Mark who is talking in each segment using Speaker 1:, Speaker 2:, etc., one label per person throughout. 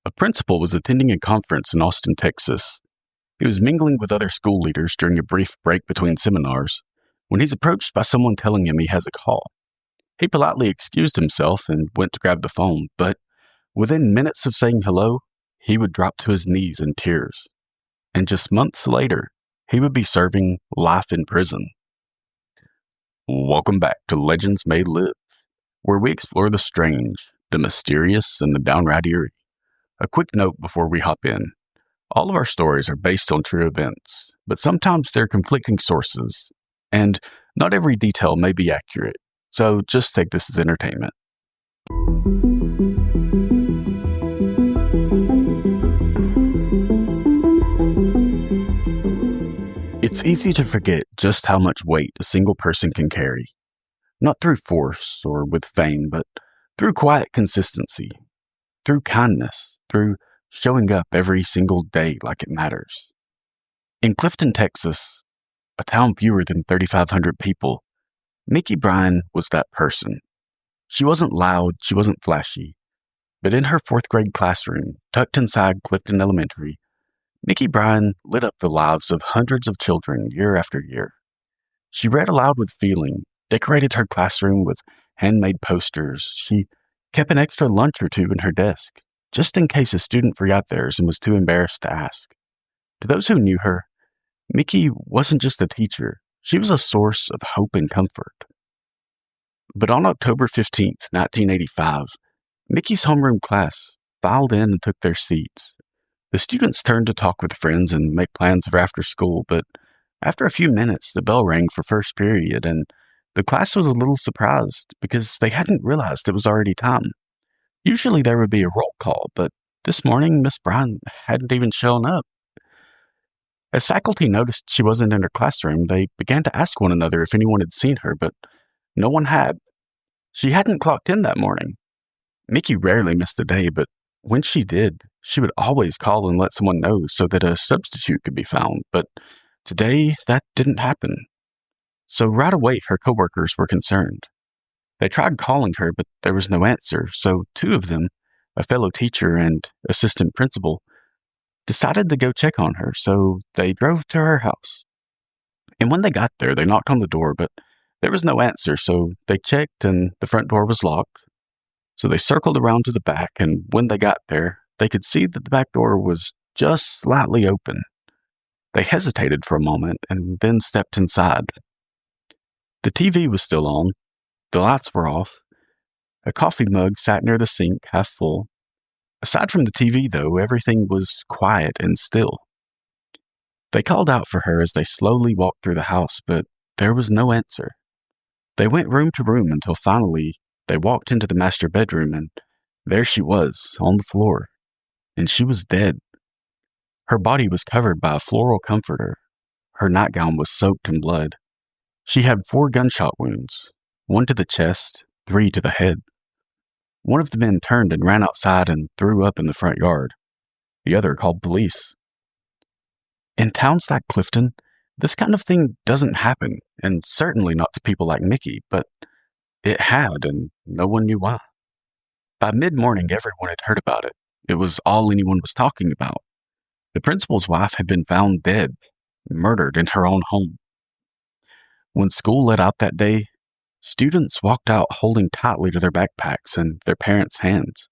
Speaker 1: A principal was attending a conference in Austin, Texas. He was mingling with other school leaders during a brief break between seminars when he's approached by someone telling him he has a call. He politely excused himself and went to grab the phone, but within minutes of saying hello, he would drop to his knees in tears. And just months later, he would be serving life in prison. Welcome back to Legends May Live, where we explore the strange, the mysterious, and the downright eerie. A quick note before we hop in. All of our stories are based on true events, but sometimes they're conflicting sources, and not every detail may be accurate, so just take this as entertainment. It's easy to forget just how much weight a single person can carry. Not through force or with fame, but through quiet consistency, through kindness, through showing up every single day like it matters. In Clifton, Texas, a town fewer than 3,500 people, Mickey Bryan was that person. She wasn't loud, she wasn't flashy, but in her fourth grade classroom, tucked inside Clifton Elementary, Mickey Bryan lit up the lives of hundreds of children year after year. She read aloud with feeling, decorated her classroom with handmade posters. She kept an extra lunch or two in her desk, just in case a student forgot theirs and was too embarrassed to ask. To those who knew her, Mickey wasn't just a teacher, she was a source of hope and comfort. But on October 15th, 1985, Mickey's homeroom class filed in and took their seats. The students turned to talk with friends and make plans for after school, but after a few minutes, the bell rang for first period, and the class was a little surprised because they hadn't realized it was already time. Usually there would be a roll call, but this morning Miss Bryan hadn't even shown up. As faculty noticed she wasn't in her classroom, they began to ask one another if anyone had seen her, but no one had. She hadn't clocked in that morning. Mickey rarely missed a day, but when she did, she would always call and let someone know so that a substitute could be found. But today, that didn't happen. So right away, her coworkers were concerned. They tried calling her, but there was no answer, so two of them, a fellow teacher and assistant principal, decided to go check on her, so they drove to her house. And when they got there, they knocked on the door, but there was no answer, so they checked and the front door was locked. So they circled around to the back, and when they got there, they could see that the back door was just slightly open. They hesitated for a moment and then stepped inside. The TV was still on. The lights were off. A coffee mug sat near the sink, half full. Aside from the TV, though, everything was quiet and still. They called out for her as they slowly walked through the house, but there was no answer. They went room to room until finally they walked into the master bedroom, and there she was, on the floor. And she was dead. Her body was covered by a floral comforter. Her nightgown was soaked in blood. She had 4 gunshot wounds, 1 to the chest, 3 to the head. One of the men turned and ran outside and threw up in the front yard. The other called police. In towns like Clifton, this kind of thing doesn't happen, and certainly not to people like Mickey, but it had, and no one knew why. By mid-morning, everyone had heard about it. It was all anyone was talking about. The principal's wife had been found dead, murdered in her own home. When school let out that day, students walked out holding tightly to their backpacks and their parents' hands.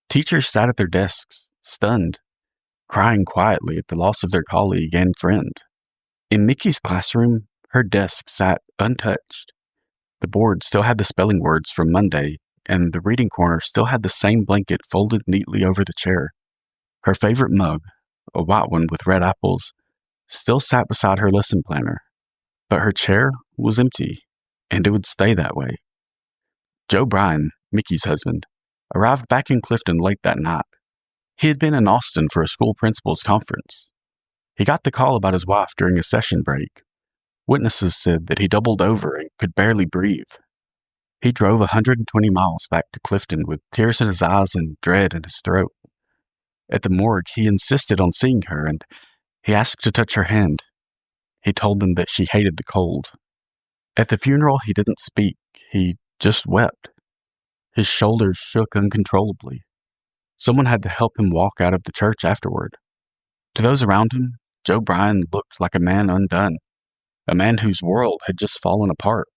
Speaker 1: Teachers sat at their desks, stunned, crying quietly at the loss of their colleague and friend. In Mickey's classroom, her desk sat untouched. The board still had the spelling words from Monday, and the reading corner still had the same blanket folded neatly over the chair. Her favorite mug, a white one with red apples, still sat beside her lesson planner, but her chair was empty, and it would stay that way. Joe Bryan, Mickey's husband, arrived back in Clifton late that night. He had been in Austin for a school principal's conference. He got the call about his wife during a session break. Witnesses said that he doubled over and could barely breathe. He drove 120 miles back to Clifton with tears in his eyes and dread in his throat. At the morgue, he insisted on seeing her, and he asked to touch her hand. He told them that she hated the cold. At the funeral, he didn't speak. He just wept. His shoulders shook uncontrollably. Someone had to help him walk out of the church afterward. To those around him, Joe Bryan looked like a man undone, a man whose world had just fallen apart.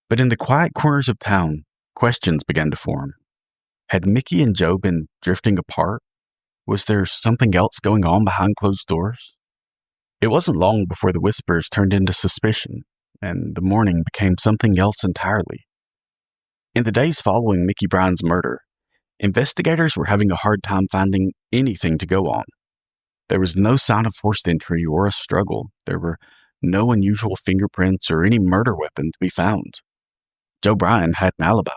Speaker 1: But in the quiet corners of town, questions began to form. Had Mickey and Joe been drifting apart? Was there something else going on behind closed doors? It wasn't long before the whispers turned into suspicion, and the mourning became something else entirely. In the days following Mickey Bryan's murder, investigators were having a hard time finding anything to go on. There was no sign of forced entry or a struggle. There were no unusual fingerprints or any murder weapon to be found. Joe Bryan had an alibi.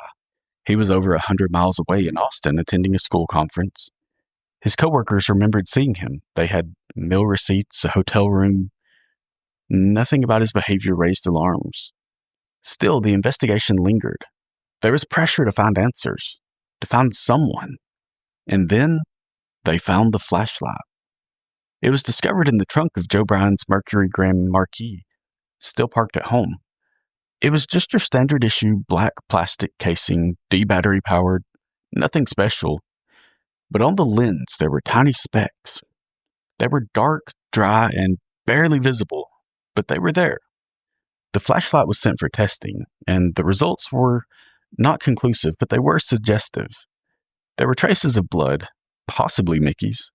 Speaker 1: He was over 100 miles away in Austin attending a school conference. His coworkers remembered seeing him. They had meal receipts, a hotel room. Nothing about his behavior raised alarms. Still, the investigation lingered. There was pressure to find answers, to find someone. And then they found the flashlight. It was discovered in the trunk of Joe Bryan's Mercury Grand Marquis, still parked at home. It was just your standard issue black plastic casing, D-battery powered, nothing special. But on the lens, there were tiny specks. They were dark, dry, and barely visible, but they were there. The flashlight was sent for testing, and the results were not conclusive, but they were suggestive. There were traces of blood, possibly Mickey's,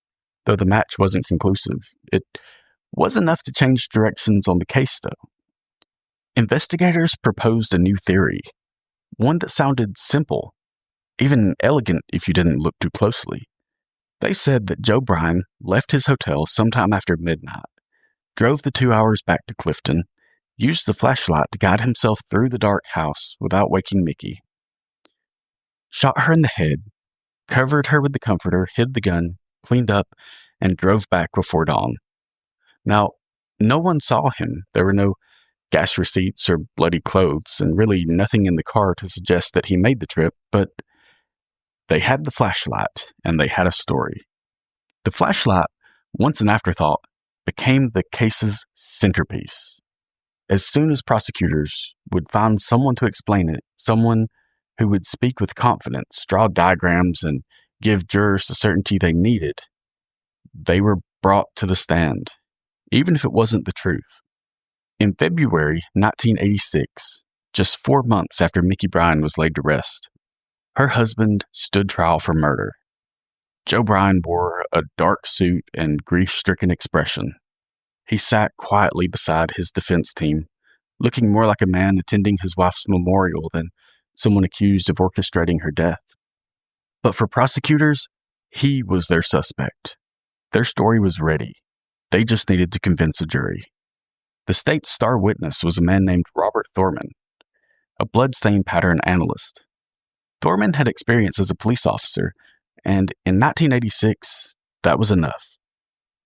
Speaker 1: though the match wasn't conclusive. It was enough to change directions on the case, though. Investigators proposed a new theory, one that sounded simple, even elegant if you didn't look too closely. They said that Joe Bryan left his hotel sometime after midnight, drove the 2 hours back to Clifton, used the flashlight to guide himself through the dark house without waking Mickey, shot her in the head, covered her with the comforter, hid the gun, cleaned up, and drove back before dawn. Now, no one saw him. There were no gas receipts or bloody clothes, and really nothing in the car to suggest that he made the trip, but they had the flashlight, and they had a story. The flashlight, once an afterthought, became the case's centerpiece. As soon as prosecutors would find someone to explain it, someone who would speak with confidence, draw diagrams, and give jurors the certainty they needed, they were brought to the stand, even if it wasn't the truth. In February 1986, just 4 months after Mickey Bryan was laid to rest, her husband stood trial for murder. Joe Bryan wore a dark suit and grief-stricken expression. He sat quietly beside his defense team, looking more like a man attending his wife's memorial than someone accused of orchestrating her death. But for prosecutors, he was their suspect. Their story was ready. They just needed to convince a jury. The state's star witness was a man named Robert Thorman, a bloodstain pattern analyst. Thorman had experience as a police officer, and in 1986, that was enough.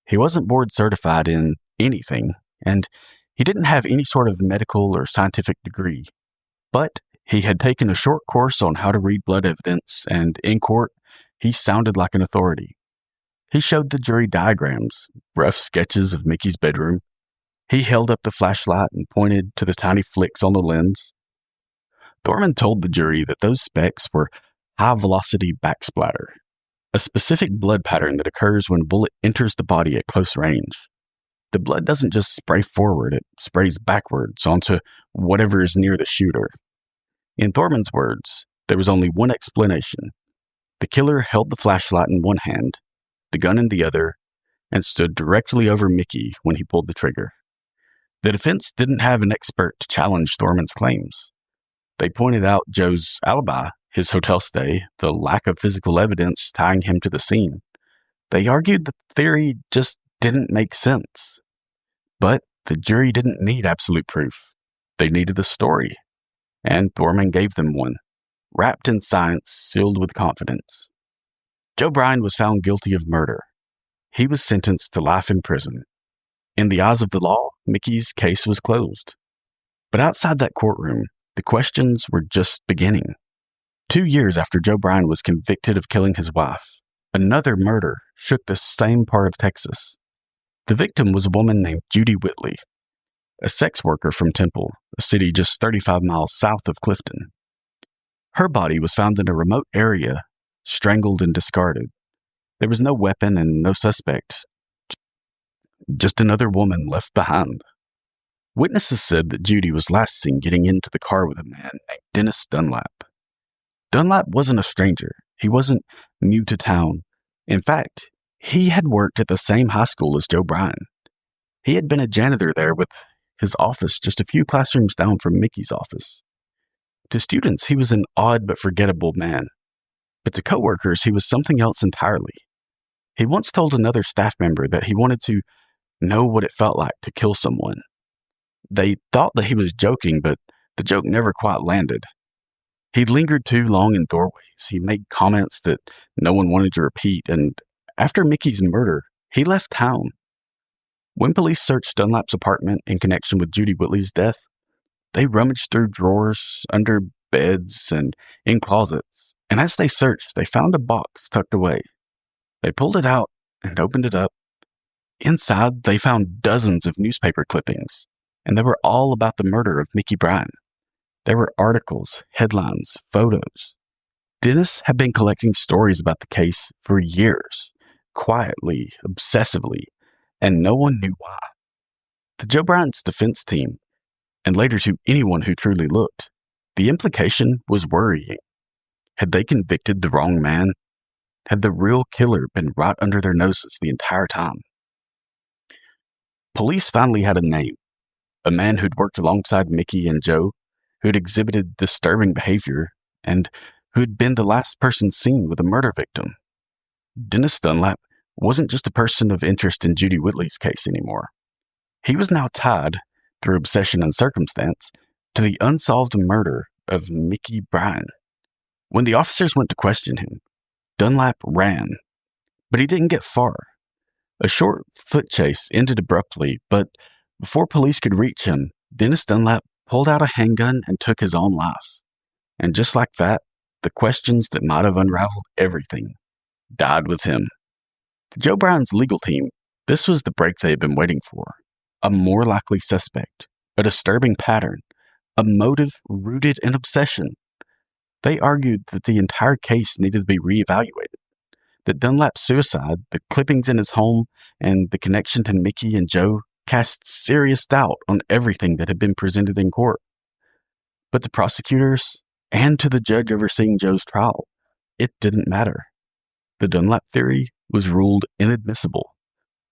Speaker 1: He wasn't board certified in anything, and he didn't have any sort of medical or scientific degree. But he had taken a short course on how to read blood evidence, and in court, he sounded like an authority. He showed the jury diagrams, rough sketches of Mickey's bedroom. He held up the flashlight and pointed to the tiny flicks on the lens. Thorman told the jury that those specks were high-velocity backsplatter, a specific blood pattern that occurs when a bullet enters the body at close range. The blood doesn't just spray forward, it sprays backwards onto whatever is near the shooter. In Thorman's words, there was only one explanation. The killer held the flashlight in one hand, the gun in the other, and stood directly over Mickey when he pulled the trigger. The defense didn't have an expert to challenge Thorman's claims. They pointed out Joe's alibi, his hotel stay, the lack of physical evidence tying him to the scene. They argued that the theory just didn't make sense. But the jury didn't need absolute proof. They needed a story. And Thorman gave them one, wrapped in science, sealed with confidence. Joe Bryan was found guilty of murder. He was sentenced to life in prison. In the eyes of the law, Mickey's case was closed. But outside that courtroom, the questions were just beginning. 2 years after Joe Bryan was convicted of killing his wife, another murder shook the same part of Texas. The victim was a woman named Judy Whitley, a sex worker from Temple, a city just 35 miles south of Clifton. Her body was found in a remote area, strangled and discarded. There was no weapon and no suspect, just another woman left behind. Witnesses said that Judy was last seen getting into the car with a man named Dennis Dunlap. Dunlap wasn't a stranger. He wasn't new to town. In fact, he had worked at the same high school as Joe Bryan. He had been a janitor there with his office just a few classrooms down from Mickey's office. To students, he was an odd but forgettable man. But to coworkers, he was something else entirely. He once told another staff member that he wanted to know what it felt like to kill someone. They thought that he was joking, but the joke never quite landed. He lingered too long in doorways. He made comments that no one wanted to repeat, and after Mickey's murder, he left town. When police searched Dunlap's apartment in connection with Judy Whitley's death, they rummaged through drawers, under beds, and in closets, and as they searched, they found a box tucked away. They pulled it out and opened it up. Inside, they found dozens of newspaper clippings, and they were all about the murder of Mickey Bryan. There were articles, headlines, photos. Dennis had been collecting stories about the case for years, quietly, obsessively, and no one knew why. To Joe Bryan's defense team, and later to anyone who truly looked, the implication was worrying. Had they convicted the wrong man? Had the real killer been right under their noses the entire time? Police finally had a name, a man who'd worked alongside Mickey and Joe, who'd exhibited disturbing behavior, and who'd been the last person seen with a murder victim. Dennis Dunlap wasn't just a person of interest in Judy Whitley's case anymore. He was now tied, through obsession and circumstance, to the unsolved murder of Mickey Bryan. When the officers went to question him, Dunlap ran, but he didn't get far. A short foot chase ended abruptly, but before police could reach him, Dennis Dunlap pulled out a handgun and took his own life. And just like that, the questions that might have unraveled everything died with him. To Joe Bryan's legal team, this was the break they had been waiting for. A more likely suspect, a disturbing pattern, a motive rooted in obsession. They argued that the entire case needed to be reevaluated, that Dunlap's suicide, the clippings in his home, and the connection to Mickey and Joe cast serious doubt on everything that had been presented in court. But to prosecutors, and to the judge overseeing Joe's trial, it didn't matter. The Dunlap theory was ruled inadmissible.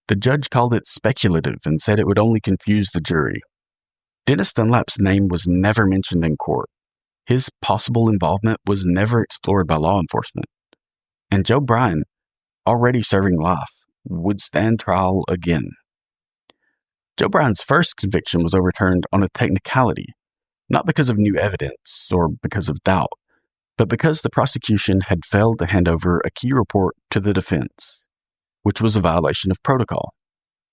Speaker 1: The judge called it speculative and said it would only confuse the jury. Dennis Dunlap's name was never mentioned in court. His possible involvement was never explored by law enforcement. And Joe Bryan, already serving life, would stand trial again. Joe Bryan's first conviction was overturned on a technicality, not because of new evidence or because of doubt, but because the prosecution had failed to hand over a key report to the defense, which was a violation of protocol.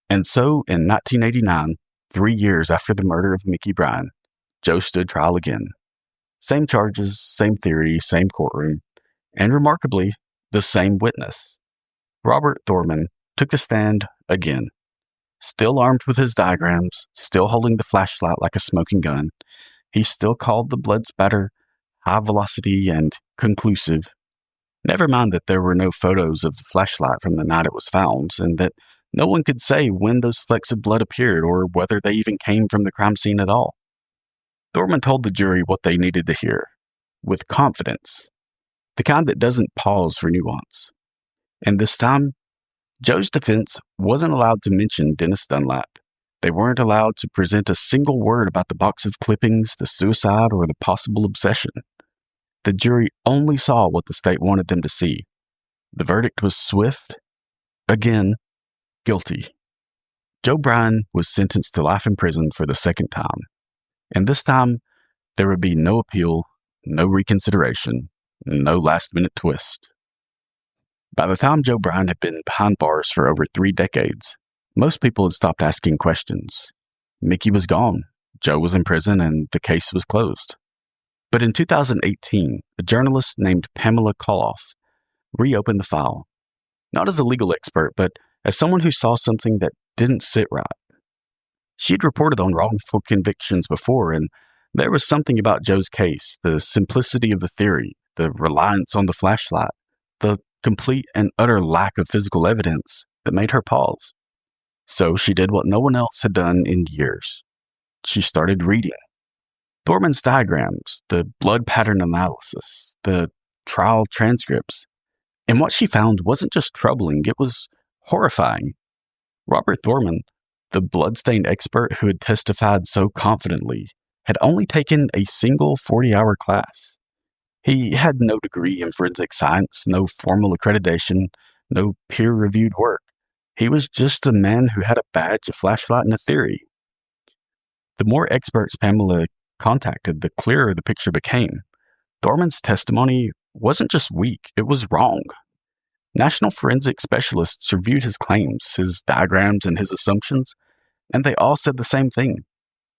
Speaker 1: And so, in 1989, 3 years after the murder of Mickey Bryan, Joe stood trial again. Same charges, same theory, same courtroom, and remarkably, the same witness. Robert Thorman took the stand again. Still armed with his diagrams, still holding the flashlight like a smoking gun, he still called the blood spatter high velocity and conclusive. Never mind that there were no photos of the flashlight from the night it was found, and that no one could say when those flecks of blood appeared or whether they even came from the crime scene at all. Thorman told the jury what they needed to hear, with confidence, the kind that doesn't pause for nuance. And this time, Joe's defense wasn't allowed to mention Dennis Dunlap. They weren't allowed to present a single word about the box of clippings, the suicide, or the possible obsession. The jury only saw what the state wanted them to see. The verdict was swift. Again, guilty. Joe Bryan was sentenced to life in prison for the second time. And this time, there would be no appeal, no reconsideration, no last-minute twist. By the time Joe Bryan had been behind bars for over 3 decades, most people had stopped asking questions. Mickey was gone, Joe was in prison, and the case was closed. But in 2018, a journalist named Pamela Koloff reopened the file, not as a legal expert, but as someone who saw something that didn't sit right. She'd reported on wrongful convictions before, and there was something about Joe's case, the simplicity of the theory, the reliance on the flashlight, the complete and utter lack of physical evidence that made her pause. So she did what no one else had done in years. She started reading Thorman's diagrams, the blood pattern analysis, the trial transcripts. And what she found wasn't just troubling, it was horrifying. Robert Thorman, the bloodstain expert who had testified so confidently, had only taken a single 40-hour class. He had no degree in forensic science, no formal accreditation, no peer-reviewed work. He was just a man who had a badge, a flashlight, and a theory. The more experts Pamela contacted, the clearer the picture became. Thorman's testimony wasn't just weak, it was wrong. National forensic specialists reviewed his claims, his diagrams, and his assumptions, and they all said the same thing.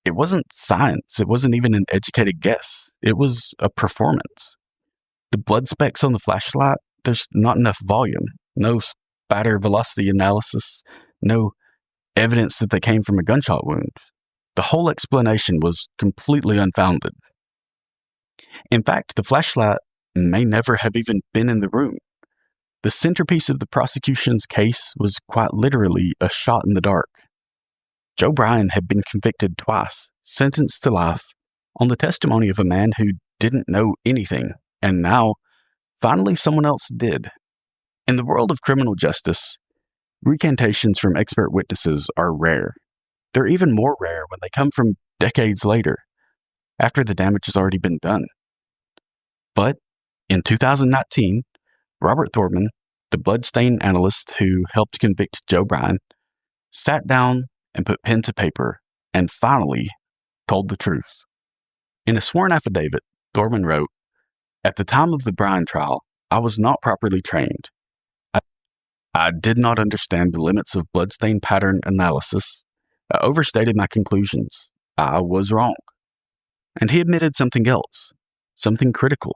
Speaker 1: It wasn't science, it wasn't even an educated guess, it was a performance. The blood specks on the flashlight, there's not enough volume, no spatter velocity analysis, no evidence that they came from a gunshot wound. The whole explanation was completely unfounded. In fact, the flashlight may never have even been in the room. The centerpiece of the prosecution's case was quite literally a shot in the dark. Joe Bryan had been convicted twice, sentenced to life, on the testimony of a man who didn't know anything, and now, finally, someone else did. In the world of criminal justice, recantations from expert witnesses are rare. They're even more rare when they come from decades later, after the damage has already been done. But in 2019, Robert Thorman, the bloodstain analyst who helped convict Joe Bryan, sat down and put pen to paper and finally told the truth. In a sworn affidavit, Thorman wrote, "At the time of the Bryan trial, I was not properly trained. I did not understand the limits of bloodstain pattern analysis. I overstated my conclusions. I was wrong." And he admitted something else, something critical.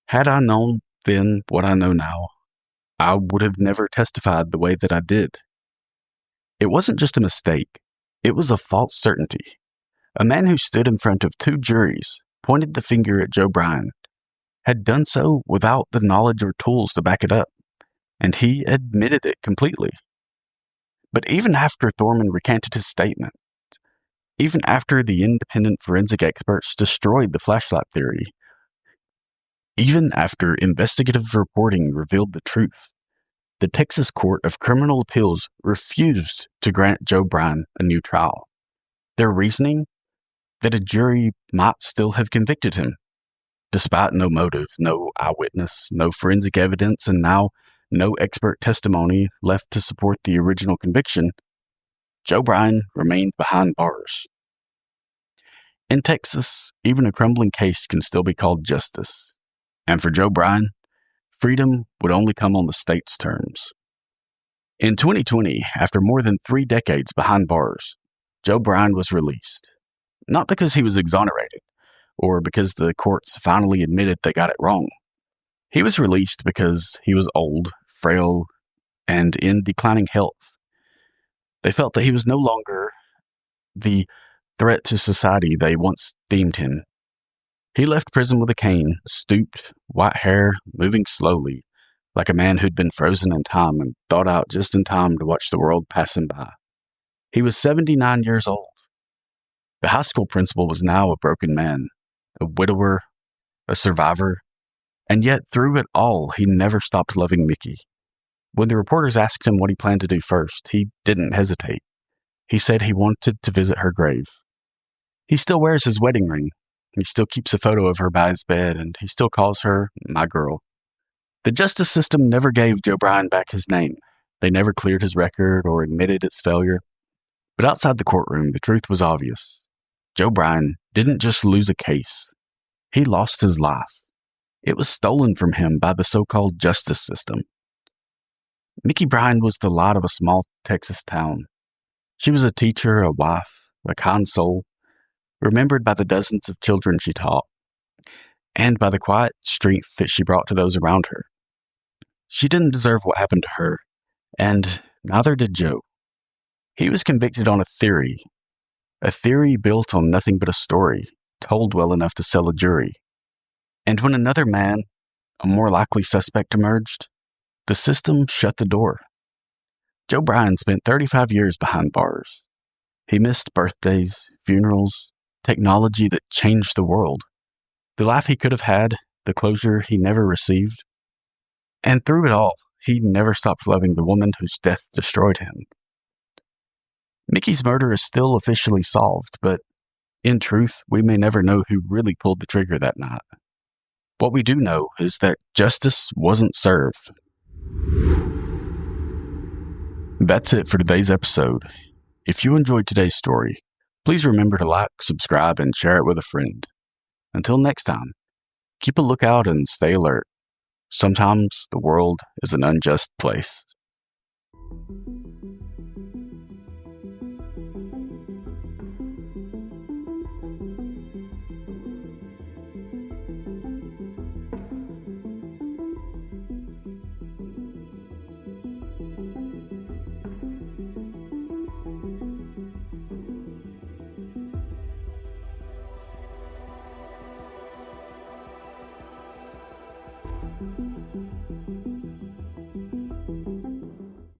Speaker 1: Had I known then what I know now, I would have never testified the way that I did. It wasn't just a mistake. It was a false certainty. A man who stood in front of two juries, pointed the finger at Joe Bryan, had done so without the knowledge or tools to back it up, and he admitted it completely. But even after Thorman recanted his statement, even after the independent forensic experts destroyed the flashlight theory, even after investigative reporting revealed the truth, the Texas Court of Criminal Appeals refused to grant Joe Bryan a new trial. Their reasoning? That a jury might still have convicted him. Despite no motive, no eyewitness, no forensic evidence, and now no expert testimony left to support the original conviction, Joe Bryan remained behind bars. In Texas, even a crumbling case can still be called justice. And for Joe Bryan, freedom would only come on the state's terms. In 2020, after more than 3 decades behind bars, Joe Bryan was released. Not because he was exonerated, or because the courts finally admitted they got it wrong. He was released because he was old, frail, and in declining health. They felt that he was no longer the threat to society they once deemed him. He left prison with a cane, stooped, white hair, moving slowly, like a man who'd been frozen in time and thawed out just in time to watch the world pass him by. He was 79 years old. The high school principal was now a broken man, a widower, a survivor, and yet through it all, he never stopped loving Mickey. When the reporters asked him what he planned to do first, he didn't hesitate. He said he wanted to visit her grave. He still wears his wedding ring. He still keeps a photo of her by his bed, and he still calls her my girl. The justice system never gave Joe Bryan back his name. They never cleared his record or admitted its failure. But outside the courtroom, the truth was obvious. Joe Bryan didn't just lose a case. He lost his life. It was stolen from him by the so-called justice system. Mickey Bryan was the light of a small Texas town. She was a teacher, a wife, a kind soul, remembered by the dozens of children she taught, and by the quiet strength that she brought to those around her. She didn't deserve what happened to her, and neither did Joe. He was convicted on a theory built on nothing but a story, told well enough to sell a jury. And when another man, a more likely suspect emerged, the system shut the door. Joe Bryan spent 35 years behind bars. He missed birthdays, funerals, technology that changed the world, the life he could have had, the closure he never received. And through it all, he never stopped loving the woman whose death destroyed him. Mickey's murder is still officially solved, but in truth, we may never know who really pulled the trigger that night. What we do know is that justice wasn't served. That's it for today's episode. If you enjoyed today's story, please remember to like, subscribe, and share it with a friend. Until next time, keep a lookout and stay alert. Sometimes the world is an unjust place.